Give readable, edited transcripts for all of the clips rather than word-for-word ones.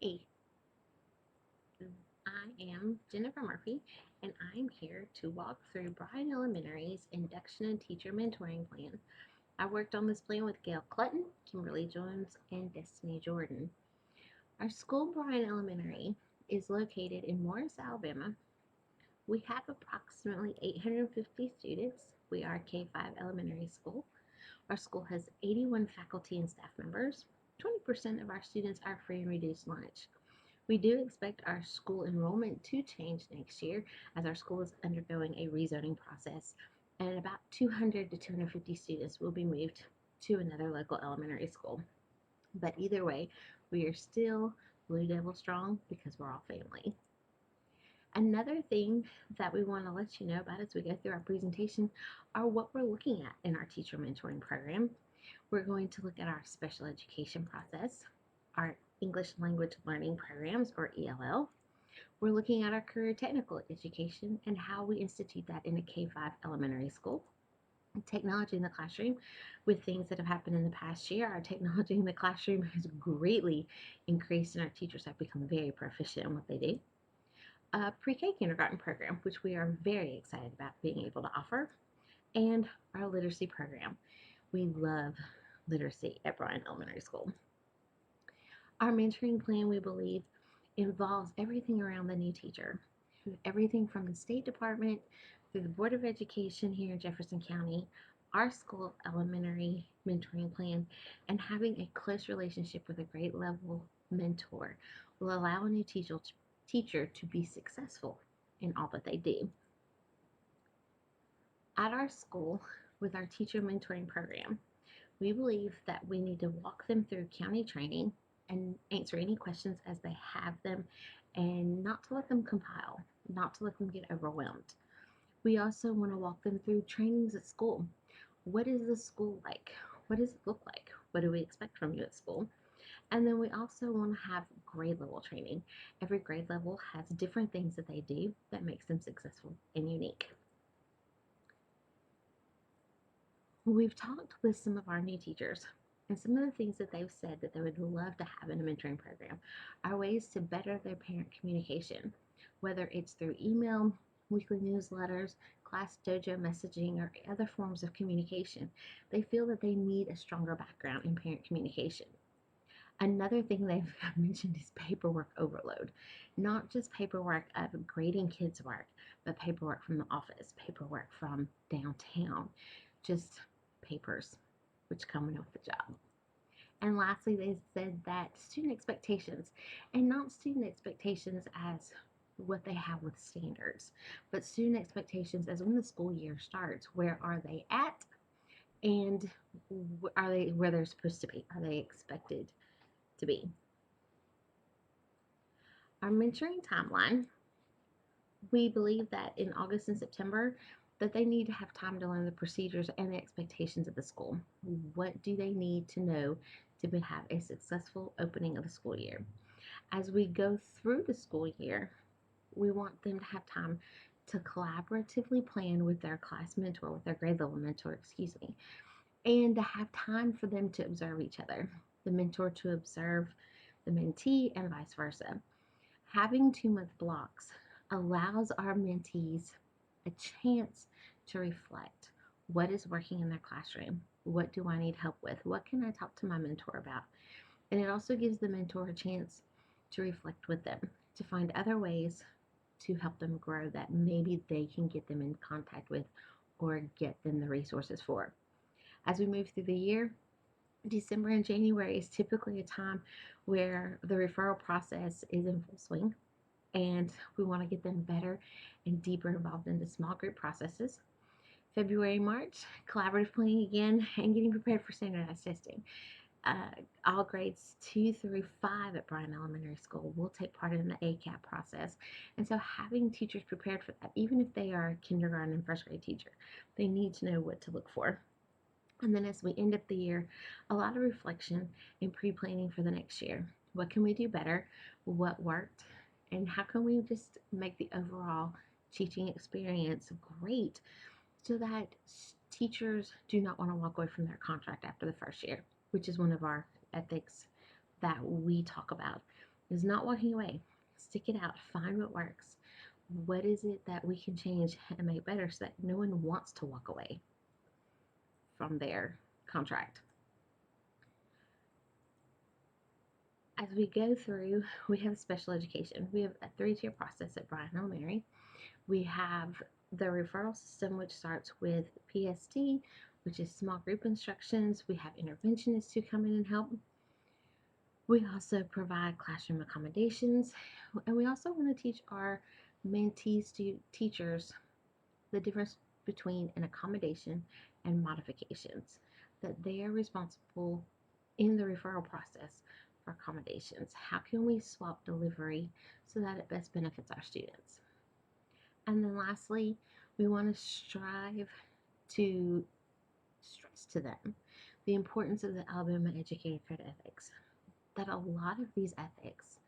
Hey, I am Jennifer Murphy, and I'm here to walk through Bryan Elementary's Induction and Teacher Mentoring Plan. I worked on this plan with Gail Clutton, Kimberly Jones, and Destiny Jordan. Our school, Bryan Elementary, is located in Morris, Alabama. We have approximately 850 students. We are a K-5 elementary school. Our school has 81 faculty and staff members. 20% of our students are free and reduced lunch. We do expect our school enrollment to change next year as our school is undergoing a rezoning process, and about 200 to 250 students will be moved to another local elementary school. But either way, we are still Blue Devil strong because we're all family. Another thing that we want to let you know about as we go through our presentation are what we're looking at in our teacher mentoring program. We're going to look at our special education process, our English language learning programs, or ELL. We're looking at our career technical education and how we institute that in a K-5 elementary school. Technology in the classroom, with things that have happened in the past year, our technology in the classroom has greatly increased and our teachers have become very proficient in what they do. A pre-K kindergarten program, which we are very excited about being able to offer, and our literacy program. We love literacy at Bryan Elementary School. Our mentoring plan, we believe, involves everything around the new teacher, everything from the State Department through the Board of Education here in Jefferson County, our school elementary mentoring plan, and having a close relationship with a grade level mentor will allow a new teacher to be successful in all that they do. At our school, with our teacher mentoring program, we believe that we need to walk them through county training and answer any questions as they have them, and not to let them compile, not to let them get overwhelmed. We also want to walk them through trainings at school. What is the school like? What does it look like? What do we expect from you at school? And then we also want to have grade level training. Every grade level has different things that they do that makes them successful and unique. We've talked with some of our new teachers, and some of the things that they've said that they would love to have in a mentoring program are ways to better their parent communication, whether it's through email, weekly newsletters, class dojo messaging, or other forms of communication. They feel that they need a stronger background in parent communication. Another thing they've mentioned is paperwork overload. Not just paperwork of grading kids' work, but paperwork from the office, paperwork from downtown, just papers, which come with the job. And lastly, they said that student expectations, and not student expectations as what they have with standards, but student expectations as when the school year starts, where are they at, and are they where they're supposed to be? Are they expected to be? Our mentoring timeline, we believe that in August and September that they need to have time to learn the procedures and the expectations of the school. What do they need to know to have a successful opening of the school year? As we go through the school year, we want them to have time to collaboratively plan with their class mentor, with their grade level mentor, excuse me, and to have time for them to observe each other, the mentor to observe the mentee and vice versa. Having 2 month blocks allows our mentees a chance to reflect what is working in their classroom. What do I need help with? What can I talk to my mentor about? And it also gives the mentor a chance to reflect with them, to find other ways to help them grow that maybe they can get them in contact with or get them the resources for. As we move through the year, December and January is typically a time where the referral process is in full swing, and we want to get them better and deeper involved in the small group processes. February, March, collaborative planning again and getting prepared for standardized testing. All grades 2 through 5 at Bryan Elementary School will take part in the ACAP process. And so having teachers prepared for that, even if they are a kindergarten and first grade teacher, they need to know what to look for. And then as we end up the year, a lot of reflection and pre-planning for the next year. What can we do better? What worked? And how can we just make the overall teaching experience great so that teachers do not want to walk away from their contract after the first year, which is one of our ethics that we talk about. is not walking away. Stick it out, find what works. What is it that we can change and make better so that no one wants to walk away from their contract? As we go through, we have special education. We have a 3-tier process at Bryan Elementary. We have the referral system, which starts with PST, which is small group instructions. We have interventionists who come in and help. We also provide classroom accommodations, and we also want to teach our mentees to teachers the difference between an accommodation and modifications, that they are responsible in the referral process for accommodations. How can we swap delivery so that it best benefits our students? And then lastly, we want to strive to stress to them the importance of the Alabama Educator Code of Ethics, that a lot of these ethics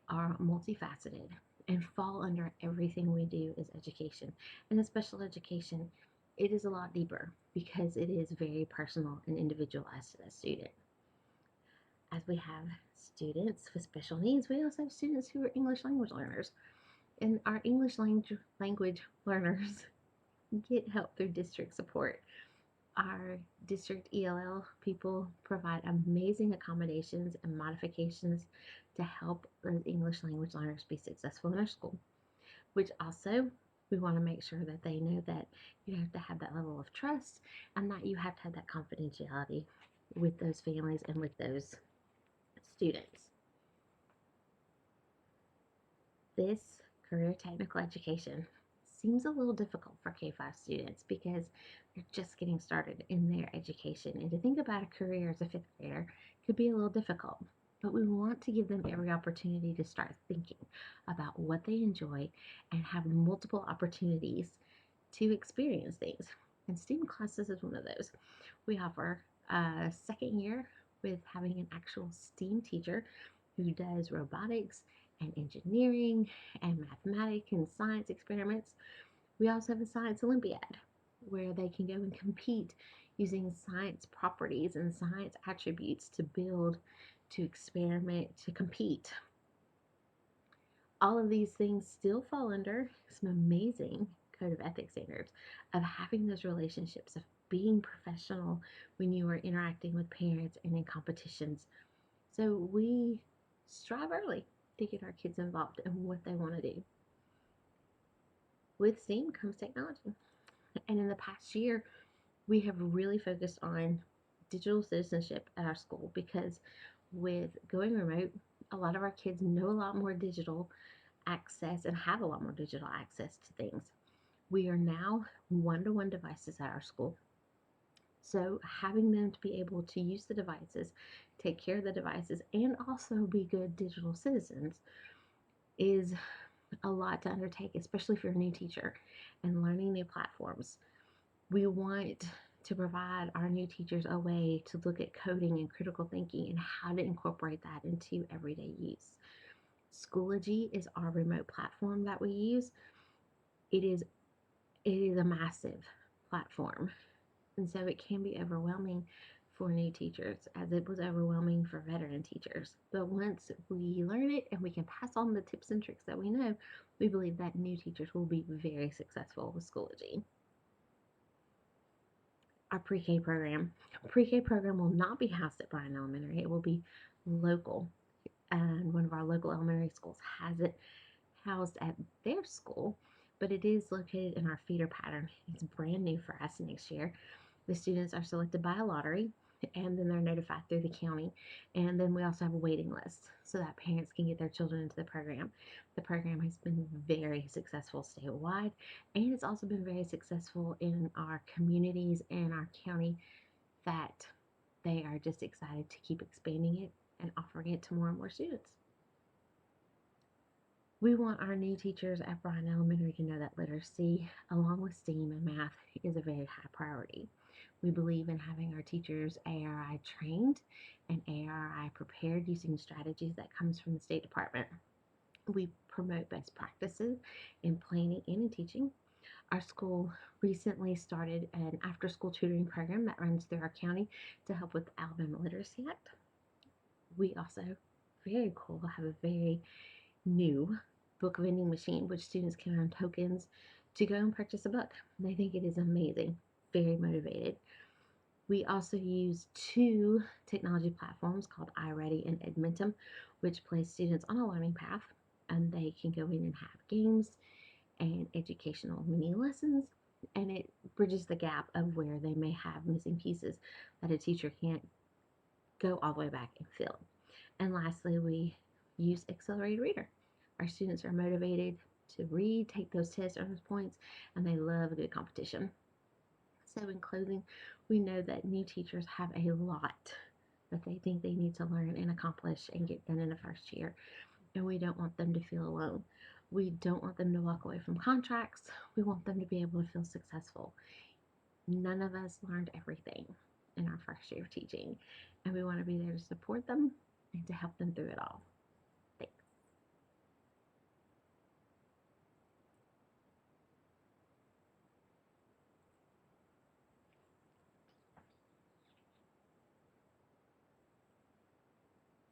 are multifaceted and fall under everything we do as education. And in special education, it is a lot deeper because it is very personal and individualized to the student. As we have students with special needs, we also have students who are English language learners. And our English language learners get help through district support. Our district ELL people provide amazing accommodations and modifications to help those English language learners be successful in our school, which also we want to make sure that they know that you have to have that level of trust and that you have to have that confidentiality with those families and with those students. This career technical education seems a little difficult for K-5 students because they're just getting started in their education. And to think about a career as a fifth grader could be a little difficult. But we want to give them every opportunity to start thinking about what they enjoy and have multiple opportunities to experience things. And STEAM classes is one of those. We offer a second year with having an actual STEAM teacher who does robotics and engineering and mathematics and science experiments. We also have a science Olympiad where they can go and compete using science properties and science attributes to build, to experiment, to compete. All of these things still fall under some amazing code of ethics standards of having those relationships, of being professional when you are interacting with parents and in competitions. So we strive early to get our kids involved in what they want to do. With STEAM comes technology. And in the past year, we have really focused on digital citizenship at our school because with going remote, a lot of our kids know a lot more digital access and have a lot more digital access to things. We are now one-to-one devices at our school. So having them to be able to use the devices, take care of the devices, and also be good digital citizens is a lot to undertake, especially if you're a new teacher and learning new platforms. We want to provide our new teachers a way to look at coding and critical thinking and how to incorporate that into everyday use. Schoology is our remote platform that we use. It is a massive platform, and so it can be overwhelming for new teachers as it was overwhelming for veteran teachers. But once we learn it and we can pass on the tips and tricks that we know, we believe that new teachers will be very successful with Schoology. Our pre-K program. Pre-K program will not be housed at Bryan Elementary. It will be local, and one of our local elementary schools has it housed at their school, but it is located in our feeder pattern. It's brand new for us next year. The students are selected by a lottery and then they're notified through the county. And then we also have a waiting list so that parents can get their children into the program. The program has been very successful statewide, and it's also been very successful in our communities and our county, that they are just excited to keep expanding it and offering it to more and more students. We want our new teachers at Bryan Elementary to know that literacy, along with STEAM and math, is a very high priority. We believe in having our teachers ARI trained and ARI prepared using strategies that comes from the State Department. We promote best practices in planning and in teaching. Our school recently started an after-school tutoring program that runs through our county to help with the Alabama Literacy Act. We also very cool, have a very new book vending machine, which students can earn tokens to go and purchase a book. They think it is amazing, very motivated. We also use two technology platforms called iReady and Edmentum, which place students on a learning path, and they can go in and have games and educational mini lessons, and it bridges the gap of where they may have missing pieces that a teacher can't go all the way back and fill. And lastly, we use Accelerated Reader. Our students are motivated to read, take those tests, earn those points, and they love a good competition. So, in closing, we know that new teachers have a lot that they think they need to learn and accomplish and get done in the first year, and we don't want them to feel alone. We don't want them to walk away from contracts. We want them to be able to feel successful. None of us learned everything in our first year of teaching, and we want to be there to support them and to help them through it all.